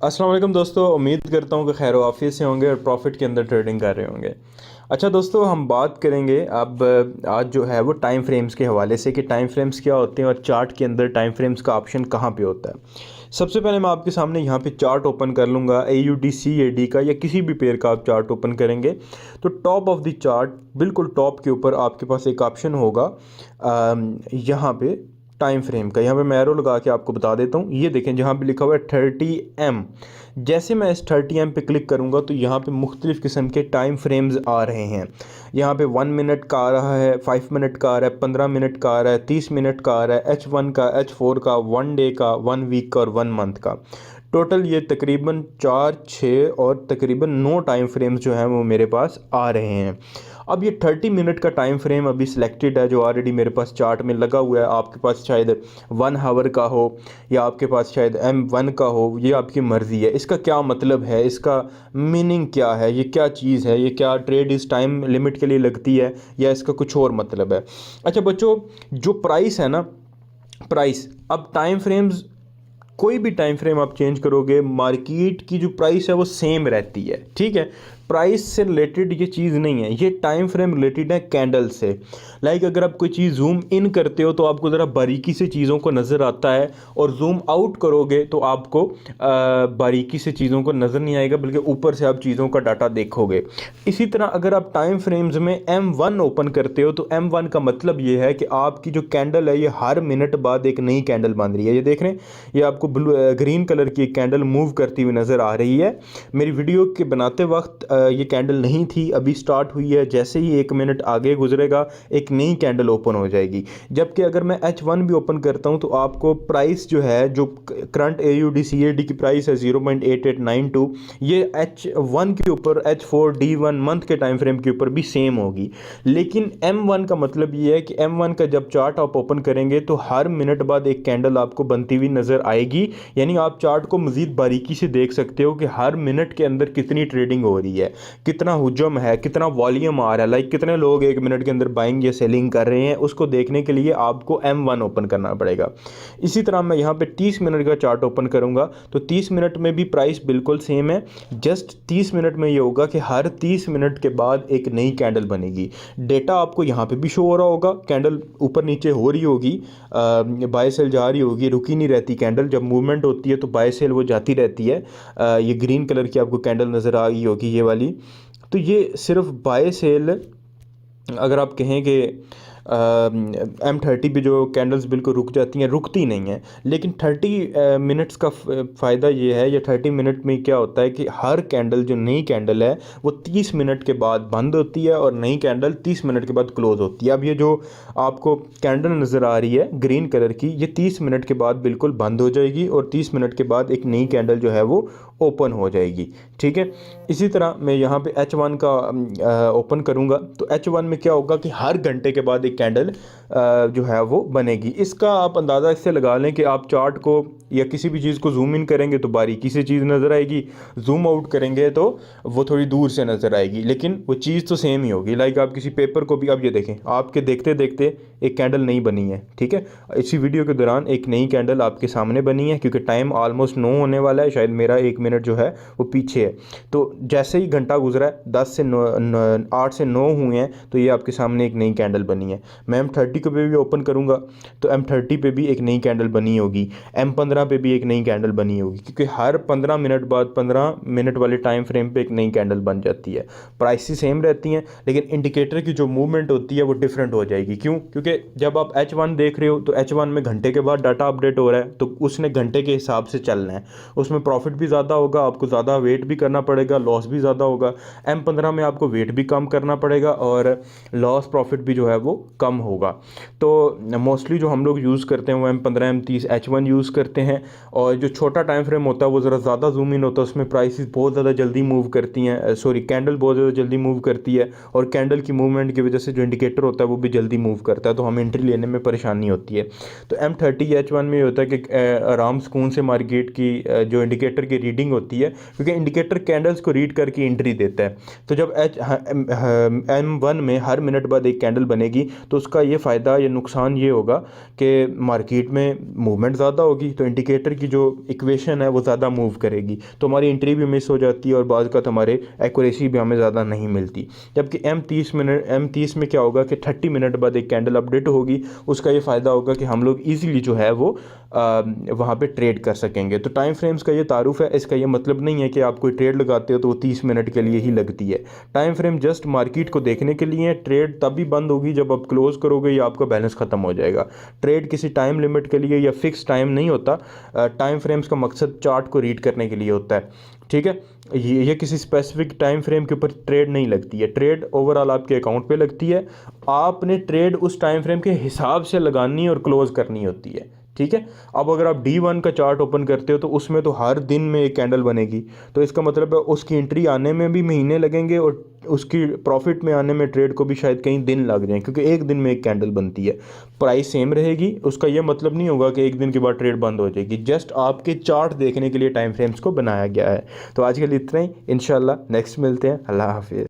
अस्सलाम वालेकुम दोस्तों, उम्मीद करता हूँ कि खैर वाफियत से होंगे और प्रॉफिट के अंदर ट्रेडिंग कर रहे होंगे। अच्छा दोस्तों, हम बात करेंगे अब आज जो है वो टाइम फ्रेम्स के हवाले से कि टाइम फ्रेम्स क्या होते हैं और चार्ट के अंदर टाइम फ्रेम्स का ऑप्शन कहाँ पे होता है। सबसे पहले मैं आपके सामने यहाँ पे चार्ट ओपन कर लूँगा AUD CAD का या किसी भी पेयर का आप चार्ट ओपन करेंगे तो टॉप ऑफ द चार्ट बिल्कुल टॉप के ऊपर आपके पास एक ऑप्शन होगा यहाँ पे टाइम फ्रेम का। यहाँ पे मैं एरो लगा के आपको बता देता हूँ। ये देखें जहाँ पे लिखा हुआ है 30M। जैसे मैं इस 30M पे क्लिक करूँगा तो यहाँ पे मुख्तलिफ़ किस्म के टाइम फ्रेम्स आ रहे हैं। यहाँ पे 1 मिनट का आ रहा है, 5 मिनट का आ रहा है, 15 मिनट का आ रहा है, 30 मिनट का आ रहा है, H1 का, H4 का, 1 डे का, 1 वीक का और 1 मंथ का। टोटल ये तकरीबन 4, 6 और तकरीबन 9 टाइम फ्रेम्स जो हैं वो मेरे पास आ रहे हैं। अब ये 30 मिनट का टाइम फ्रेम अभी सिलेक्टेड है जो ऑलरेडी मेरे पास चार्ट में लगा हुआ है। आपके पास शायद 1 आवर का हो या आपके पास शायद M1 का हो, ये आपकी मर्ज़ी है। इसका क्या मतलब है, इसका मीनिंग क्या है, ये क्या चीज़ है, ये क्या ट्रेड इस टाइम लिमिट के लिए लगती है या इसका कुछ और मतलब है। अच्छा बच्चों, जो प्राइस है ना, प्राइस अब टाइम फ्रेम्स कोई भी टाइम फ्रेम आप चेंज करोगे मार्केट की जो प्राइस है वो सेम रहती है। ठीक है, प्राइस से रिलेटेड ये चीज़ नहीं है, ये टाइम फ्रेम रिलेटेड है कैंडल से। लाइक अगर आप कोई चीज़ जूम इन करते हो तो आपको ज़रा बारीकी से चीज़ों को नज़र आता है और जूम आउट करोगे तो आपको बारीकी से चीज़ों को नज़र नहीं आएगा, बल्कि ऊपर से आप चीज़ों का डाटा देखोगे। इसी तरह अगर आप टाइम फ्रेम्स में M1 ओपन करते हो तो M1 का मतलब ये है कि आपकी जो कैंडल है ये हर मिनट बाद एक नई कैंडल बन रही है। ये देख रहे हैं, ये आपको ग्रीन कलर की एक कैंडल मूव करती हुई नज़र आ रही है। मेरी वीडियो के बनाते वक्त ये कैंडल नहीं थी, अभी स्टार्ट हुई है। जैसे ही 1 मिनट आगे गुजरेगा एक नई कैंडल ओपन हो जाएगी। जबकि अगर मैं H1 भी ओपन करता हूं तो आपको प्राइस जो है, जो करंट AUD CAD की प्राइस है 0.8892, ये H1 के ऊपर, H4 D1 मंथ के टाइम फ्रेम के ऊपर भी सेम होगी। लेकिन M1 का मतलब ये है कि M1 का जब चार्ट आप ओपन करेंगे तो हर मिनट बाद एक कैंडल आपको बनती हुई नज़र आएगी। यानी आप चार्ट को मज़ीद बारीकी से देख सकते हो कि हर मिनट के अंदर कितनी ट्रेडिंग हो रही है, कितना हुजम है, कितना वॉल्यूम आ रहा है, लाइक कितने लोग 1 मिनट के अंदर बाइंग या सेलिंग कर रहे हैं। उसको देखने के लिए आपको M1 ओपन करना पड़ेगा। इसी तरह मैं यहाँ पे 30 मिनट का चार्ट ओपन करूँगा तो 30 मिनट में भी प्राइस बिल्कुल सेम है। जस्ट 30 मिनट में ये होगा कि हर 30 मिनट के बाद एक नई कैंडल बनेगी। डेटा आपको यहाँ पे भी शो हो रहा होगा, कैंडल ऊपर नीचे हो रही होगी, बाय सेल जा रही होगी, रुकी नहीं रहती कैंडल। जब मूवमेंट होती है तो बाय सेल वो जाती रहती है। ये ग्रीन कलर की आपको कैंडल नज़र आ रही होगी, ये वाली, तो ये सिर्फ बाय सेल, अगर आप कहें कि M30 पे जो कैंडल्स बिल्कुल रुक जाती हैं, रुकती नहीं हैं। लेकिन 30 मिनट्स का फ़ायदा ये है, या 30 मिनट में क्या होता है कि हर कैंडल, जो नई कैंडल है वो 30 मिनट के बाद बंद होती है और नई कैंडल 30 मिनट के बाद क्लोज़ होती है। अब ये जो आपको कैंडल नज़र आ रही है ग्रीन कलर की, ये 30 मिनट के बाद बिल्कुल बंद हो जाएगी और 30 मिनट के बाद एक नई कैंडल जो है वो ओपन हो जाएगी। ठीक है, इसी तरह मैं यहाँ पे H1 का ओपन करूँगा तो H1 में क्या होगा कि हर घंटे के बाद एक कैंडल जो है वो बनेगी। इसका आप अंदाज़ा इससे लगा लें कि आप चार्ट को या किसी भी चीज़ को जूम इन करेंगे तो बारीकी से चीज़ नज़र आएगी, जूम आउट करेंगे तो वो थोड़ी दूर से नज़र आएगी, लेकिन वो चीज़ तो सेम ही होगी। लाइक आप किसी पेपर को भी, अब ये देखें, आपके देखते देखते एक कैंडल नई बनी है। ठीक है, इसी वीडियो के दौरान एक नई कैंडल आपके सामने बनी है, क्योंकि टाइम ऑलमोस्ट 9 होने वाला है, शायद मेरा 1 मिनट जो है वो पीछे है। तो जैसे ही घंटा गुजरा है, 10 से 9, 8 से 9 हुए हैं, तो ये आपके सामने एक नई कैंडल बनी है। मैं M30 को भी ओपन करूँगा तो M30 पे भी एक नई कैंडल बनी होगी, M15 पे भी एक नई कैंडल बनी होगी, क्योंकि हर 15 मिनट बाद 15 मिनट वाले टाइम फ्रेम पे एक नई कैंडल बन जाती है। प्राइसेस सेम रहती हैं लेकिन इंडिकेटर की जो मूवमेंट होती है वो डिफरेंट हो जाएगी। क्यों? क्योंकि जब आप H1 देख रहे हो तो H1 में घंटे के बाद डाटा अपडेट हो रहा है, तो उसने घंटे के हिसाब से चलना है। उसमें प्रॉफिट भी ज़्यादा होगा, आपको ज़्यादा वेट भी करना पड़ेगा, लॉस भी ज़्यादा होगा। M15 में आपको वेट भी कम करना पड़ेगा और लॉस प्रॉफिट भी जो है वो कम होगा। तो मोस्टली जो हम लोग यूज़ करते हैं वो M15, M30, H1 यूज़ करते हैं। और जो छोटा टाइम फ्रेम होता है वो ज़रा ज़्यादा जूम इन होता है, उसमें प्राइसेस बहुत ज़्यादा जल्दी मूव करती हैं, सॉरी कैंडल बहुत ज़्यादा जल्दी मूव करती है, और कैंडल की मूवमेंट की वजह से जो इंडिकेटर होता है वो भी जल्दी मूव करता है, तो हम एंट्री लेने में परेशानी होती है। तो M30 H1 में ये होता है कि आराम सुकून से मार्केट की जो इंडिकेटर की रीडिंग होती है, क्योंकि इंडिकेटर कैंडल्स को रीड करके एंट्री देता है। तो जब M1 में हर मिनट बाद एक कैंडल बनेगी तो उसका ये फ़ायदा या नुकसान ये होगा कि मार्केट में मूवमेंट ज़्यादा होगी, तो इंडिकेटर की जो इक्वेशन है वो ज़्यादा मूव करेगी, तो हमारी एंट्री भी मिस हो जाती है और बाद का हमारे एक्यूरेसी भी हमें ज़्यादा नहीं मिलती। जबकि M30 में क्या होगा कि 30 मिनट बाद एक कैंडल अपडेट होगी, उसका ये फ़ायदा होगा कि हम लोग ईज़िली जो है वो वहाँ पे ट्रेड कर सकेंगे। तो टाइम फ्रेम्स का ये तारुफ है, इसका ये मतलब नहीं है कि आप कोई ट्रेड लगाते हो तो वो 30 मिनट के लिए ही लगती है। टाइम फ्रेम जस्ट मार्केट को देखने के लिए, ट्रेड तभी बंद होगी जब आप क्लोज करोगे या आपका बैलेंस ख़त्म हो जाएगा। ट्रेड किसी टाइम लिमिट के लिए या फिक्स टाइम नहीं होता। टाइम फ्रेम्स का मकसद चार्ट को रीड करने के लिए होता है, ठीक है। ये किसी स्पेसिफिक टाइम फ्रेम के ऊपर ट्रेड नहीं लगती है, ट्रेड ओवरऑल आपके अकाउंट पे लगती है। आपने ट्रेड उस टाइम फ्रेम के हिसाब से लगानी और क्लोज करनी होती है, ठीक है। अब अगर आप D1 का चार्ट ओपन करते हो तो उसमें तो हर दिन में एक कैंडल बनेगी, तो इसका मतलब है उसकी एंट्री आने में भी महीने लगेंगे और उसकी प्रॉफिट में आने में ट्रेड को भी शायद कई दिन लग जाएं, क्योंकि एक दिन में एक कैंडल बनती है। प्राइस सेम रहेगी, उसका यह मतलब नहीं होगा कि एक दिन के बाद ट्रेड बंद हो जाएगी। जस्ट आपके चार्ट देखने के लिए टाइम फ्रेम्स को बनाया गया है। तो आज के लिए इतना ही, इंशाल्लाह नेक्स्ट मिलते हैं। अल्लाह हाफिज़।